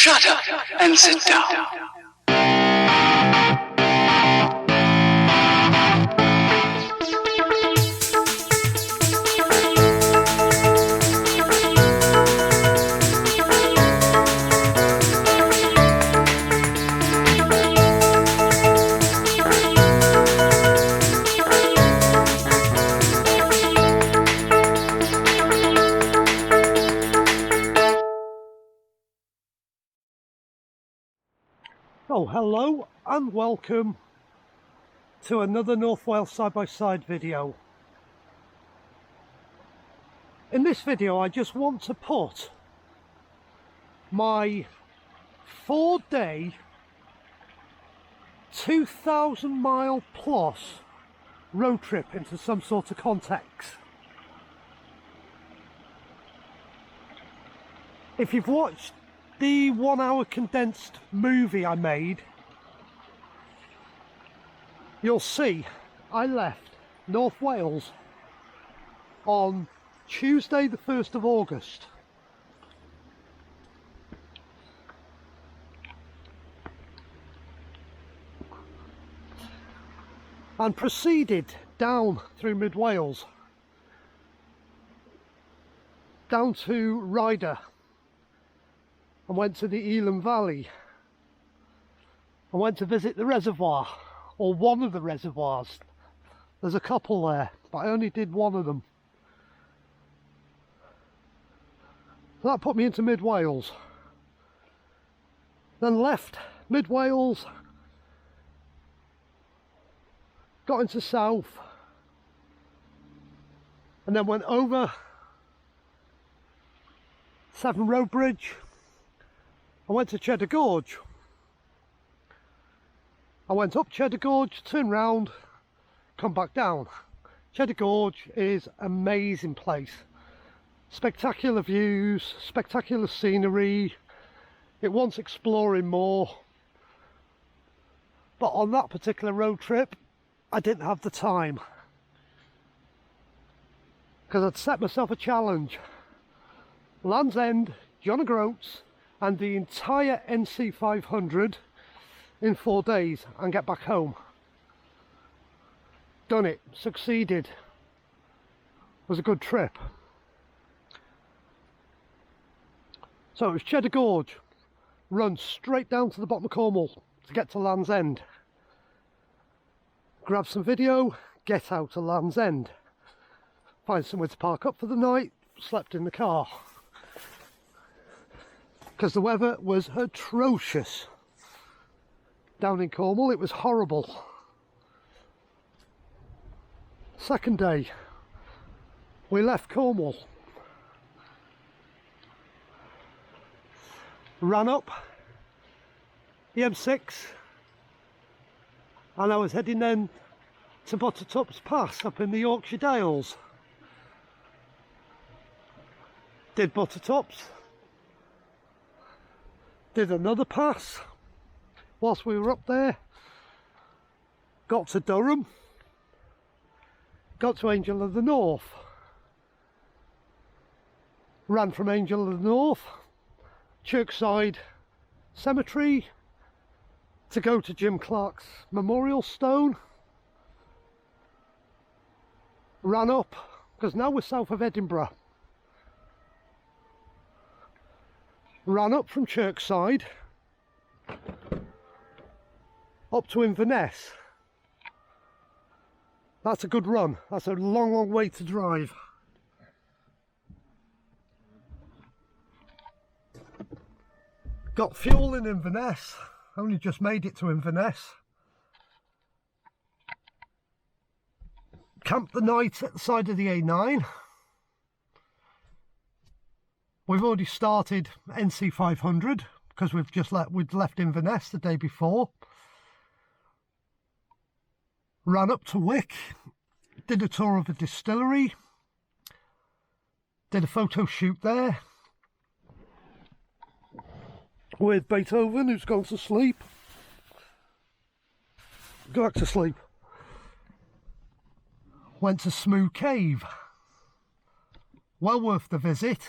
Shut up and sit down. Oh, hello and welcome to another North Wales side-by-side video. In this video I just want to put my 4-day 2,000 mile plus road trip into some sort of context. If you've watched the 1 hour condensed movie I made, you'll see I left North Wales on Tuesday the 1st of August. And proceeded down through mid Wales, down to Ryder, and went to the Elan Valley. I went to visit the reservoir, or one of the reservoirs. There's a couple there, but I only did one of them. So that put me into mid Wales. Then left mid Wales, got into south, and then went over Severn Road Bridge. I went to Cheddar Gorge. I went up Cheddar Gorge, turned round, come back down. Cheddar Gorge is an amazing place. Spectacular views, spectacular scenery. It wants exploring more. But on that particular road trip, I didn't have the time. Because I'd set myself a challenge. Land's End, John O'Groats, and the entire NC 500 in 4 days and get back home. Done it, succeeded. Was a good trip. So it was Cheddar Gorge, run straight down to the bottom of Cornwall to get to Land's End. Grab some video, get out to Land's End. Find somewhere to park up for the night, slept in the car. Because the weather was atrocious. Down in Cornwall it was horrible. Second day, we left Cornwall. Ran up the M6 and I was heading then to Bottertops Pass up in the Yorkshire Dales. Did Bottertops. Did another pass whilst we were up there, got to Durham, got to Angel of the North, ran from Angel of the North, Chirkside Cemetery, to go to Jim Clark's Memorial Stone, ran up, because now we're south of Edinburgh, ran up from Chirkside up to Inverness. That's a good run. That's a long way to drive. Got fuel in Inverness. Only just made it to Inverness. Camped the night at the side of the A9. We've already started NC 500 because we'd left Inverness the day before. Ran up to Wick, did a tour of a distillery, did a photo shoot there with Beethoven, who's gone to sleep. Go back to sleep. Went to Smoo Cave. Well worth the visit.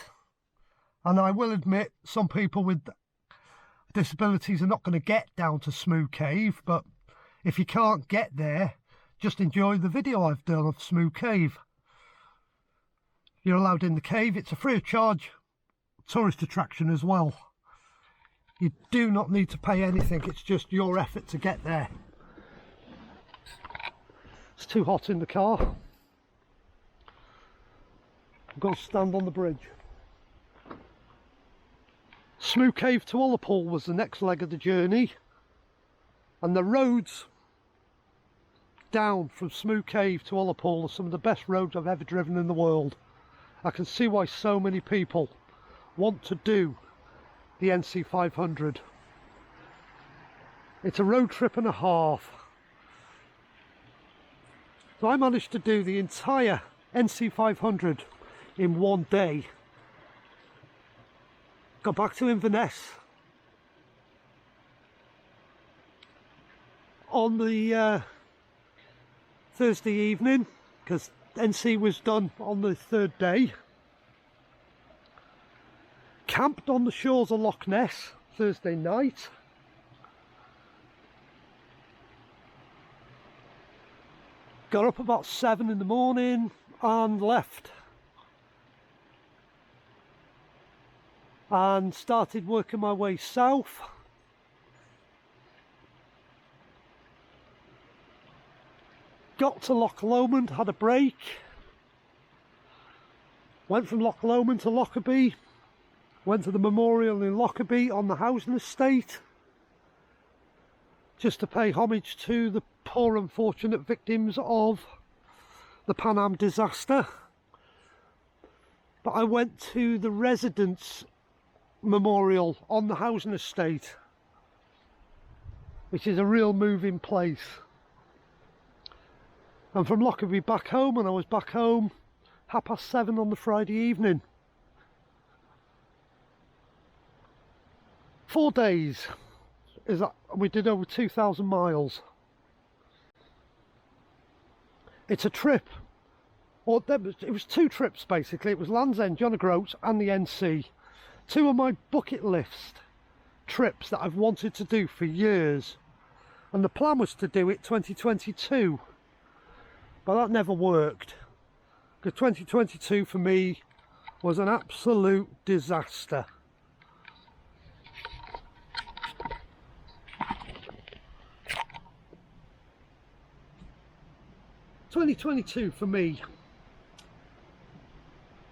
And I will admit, some people with disabilities are not going to get down to Smoo Cave, but if you can't get there, just enjoy the video I've done of Smoo Cave. You're allowed in the cave. It's a free of charge tourist attraction as well. You do not need to pay anything, it's just your effort to get there. It's too hot in the car. I'm going to stand on the bridge. Smoo Cave to Ullapool was the next leg of the journey, and the roads down from Smoo Cave to Ullapool are some of the best roads I've ever driven in the world. I can see why so many people want to do the NC 500. It's a road trip and a half. So I managed to do the entire NC 500 in one day. Got back to Inverness on the Thursday evening, because NC was done on the third day. Camped on the shores of Loch Ness Thursday night. Got up about 7 in the morning and left. And started working my way south. Got to Loch Lomond, had a break. Went from Loch Lomond to Lockerbie. Went to the memorial in Lockerbie on the housing estate, just to pay homage to the poor unfortunate victims of the Pan Am disaster. But I went to the residents' memorial on the housing estate, which is a real moving place. And from Lockerbie back home, and I was back home 7:30 on the Friday evening. 4 days is that we did over 2,000 miles. It's a trip, or it was 2 trips basically. It was Land's End, John O'Groats and the NC. 2 of my bucket list trips that I've wanted to do for years, and the plan was to do it 2022, but that never worked, because 2022 for me was an absolute disaster. 2022 for me,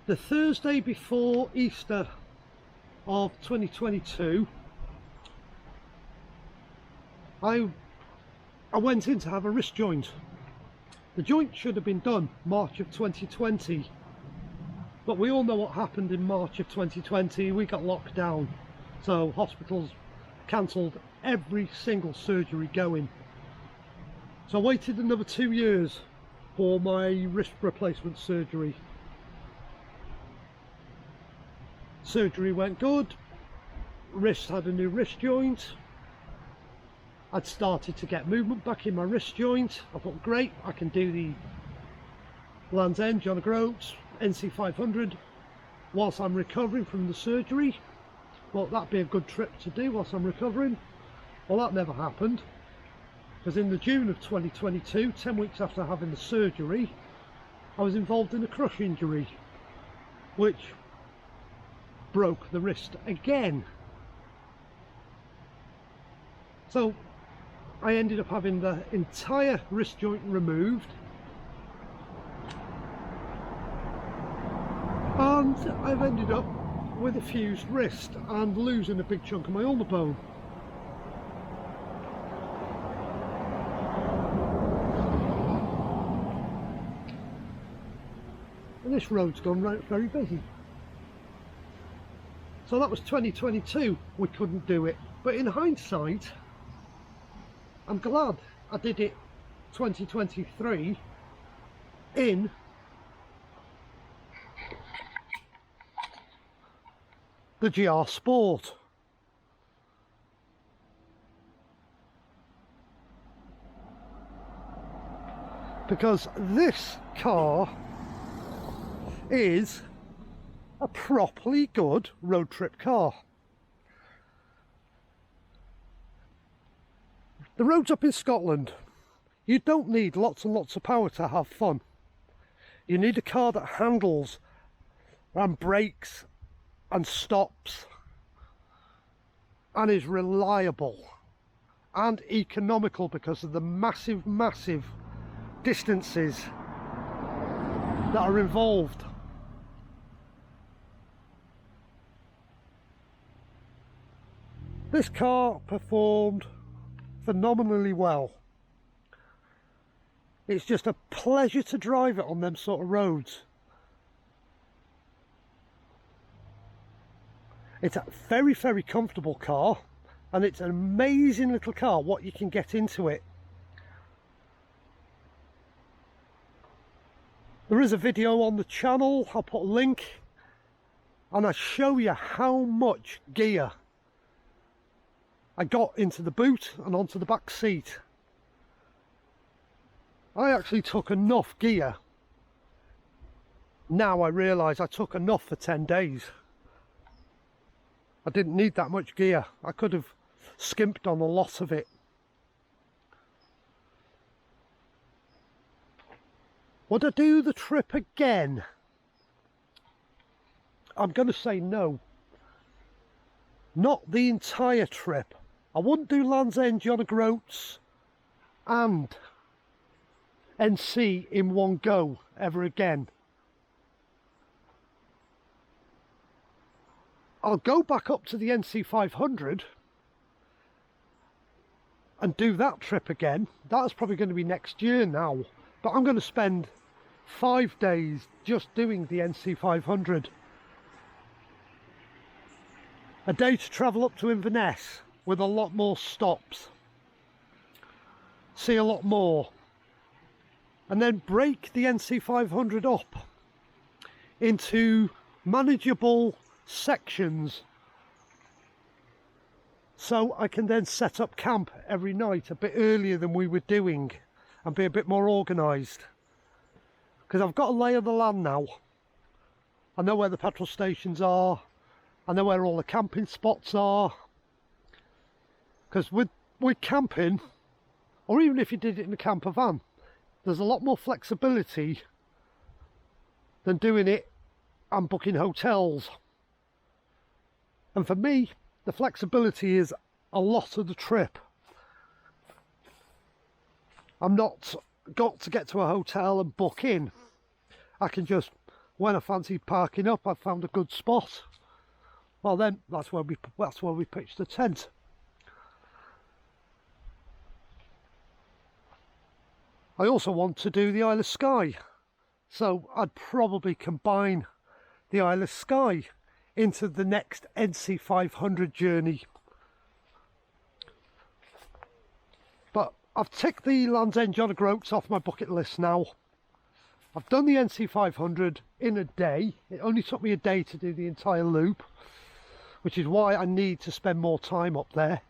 the Thursday before Easter of 2022, I went in to have a wrist joint. The joint should have been done March of 2020, but we all know what happened in March of 2020. We got locked down, so hospitals cancelled every single surgery going. So I waited another 2 years for my wrist replacement surgery. Surgery went good, wrist had a new wrist joint. I'd started to get movement back in my wrist joint. I thought, great, I can do the Land's End, John O'Groats, NC 500 whilst I'm recovering from the surgery. Well, that'd be a good trip to do whilst I'm recovering. Well, that never happened, because in the June of 2022, 10 weeks after having the surgery, I was involved in a crush injury, which broke the wrist again. So I ended up having the entire wrist joint removed, and I've ended up with a fused wrist and losing a big chunk of my ulnar bone. And this road's gone very busy. So that was 2022, we couldn't do it. But in hindsight, I'm glad I did it 2023 in the GR Sport. Because this car is a properly good road trip car. The roads up in Scotland, you don't need lots and lots of power to have fun. You need a car that handles and brakes and stops and is reliable and economical because of the massive distances that are involved. This car performed phenomenally well. It's just a pleasure to drive it on them sort of roads. It's a very comfortable car, and it's an amazing little car what you can get into it. There is a video on the channel, I'll put a link, and I show you how much gear I got into the boot and onto the back seat. I actually took enough gear. Now I realise I took enough for 10 days. I didn't need that much gear. I could have skimped on a lot of it. Would I do the trip again? I'm going to say no. Not the entire trip. I wouldn't do Land's End, John O'Groats and NC in one go ever again. I'll go back up to the NC 500 and do that trip again. That's probably going to be next year now, but I'm going to spend 5 days just doing the NC 500. A day to travel up to Inverness with a lot more stops, see a lot more, and then break the NC 500 up into manageable sections so I can then set up camp every night a bit earlier than we were doing and be a bit more organised, because I've got a lay of the land now. I know where the petrol stations are, I know where all the camping spots are, because with camping, or even if you did it in a camper van, there's a lot more flexibility than doing it and booking hotels. And for me, the flexibility is a lot of the trip. I'm not got to get to a hotel and book in. I can just, when I fancy parking up, I've found a good spot, well then that's where we pitch the tent. I also want to do the Isle of Skye, so I'd probably combine the Isle of Skye into the next NC 500 journey. But I've ticked the Land's End John O'Groats off my bucket list now. I've done the NC 500 in a day. It only took me a day to do the entire loop, which is why I need to spend more time up there.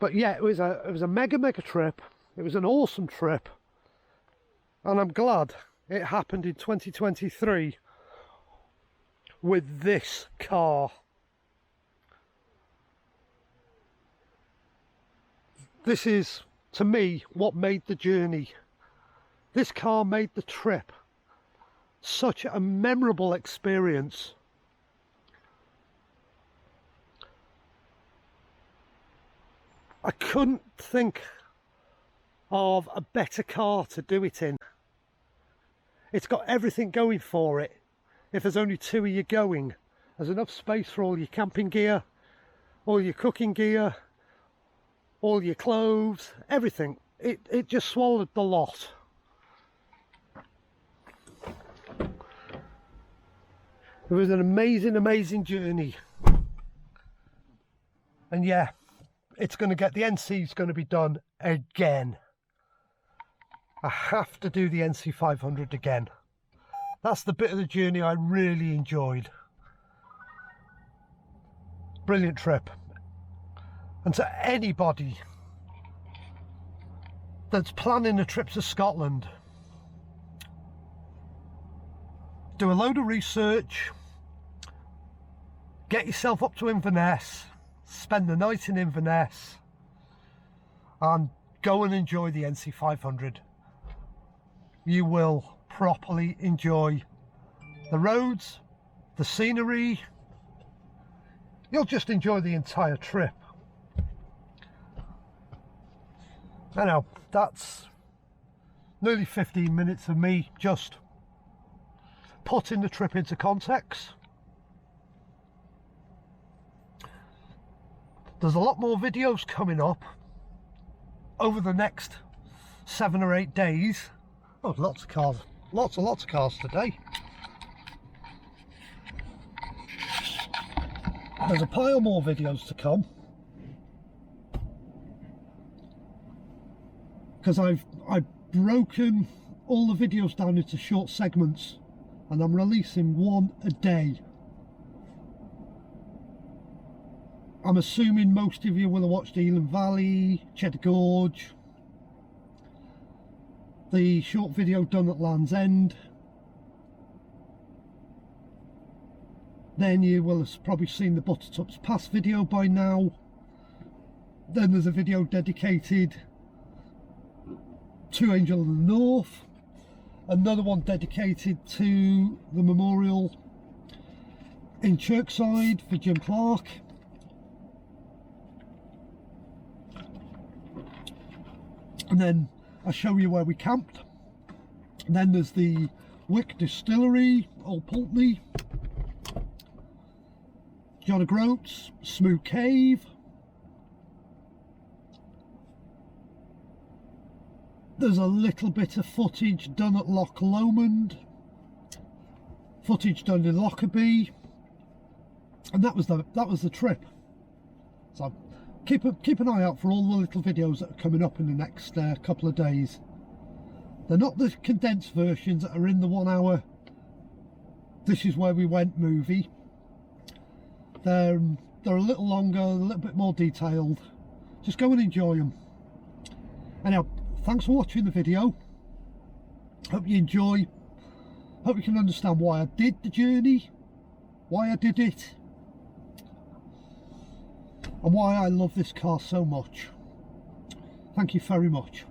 But yeah, it was a mega trip. It was an awesome trip, and I'm glad it happened in 2023 with this car. This is, to me, what made the journey. This car made the trip such a memorable experience. I couldn't think of a better car to do it in. It's got everything going for it. If there's only two of you going, there's enough space for all your camping gear, all your cooking gear, all your clothes, everything. It just swallowed the lot. It was an amazing journey. And yeah, it's going to get, the NC's going to be done again. I have to do the NC 500 again. That's the bit of the journey I really enjoyed. Brilliant trip. And to anybody that's planning a trip to Scotland, do a load of research, get yourself up to Inverness, spend the night in Inverness and go and enjoy the NC500. You will properly enjoy the roads, the scenery. You'll just enjoy the entire trip. I know, that's nearly 15 minutes of me just putting the trip into context. There's a lot more videos coming up over the next 7 or 8 days. Oh, lots of cars, lots of cars today. There's a pile more videos to come, because I've broken all the videos down into short segments, and I'm releasing one a day. I'm assuming most of you will have watched Eland Valley, Cheddar Gorge, the short video done at Land's End. Then you will have probably seen the Buttertops Pass video by now. Then there's a video dedicated to Angel of the North. Another one dedicated to the memorial in Cherkside for Jim Clark. And then I show you where we camped. And then there's the Wick Distillery, Old Pulteney, John O'Groats, Smoot Cave. There's a little bit of footage done at Loch Lomond, footage done in Lockerbie, and that was the trip. So keep an eye out for all the little videos that are coming up in the next couple of days. They're not the condensed versions that are in the 1 hour "This is where we went" movie. They're a little longer, a little bit more detailed. Just go and enjoy them. Anyhow, thanks for watching the video. Hope you enjoy. Hope you can understand why I did the journey, why I did it, and why I love this car so much. Thank you very much.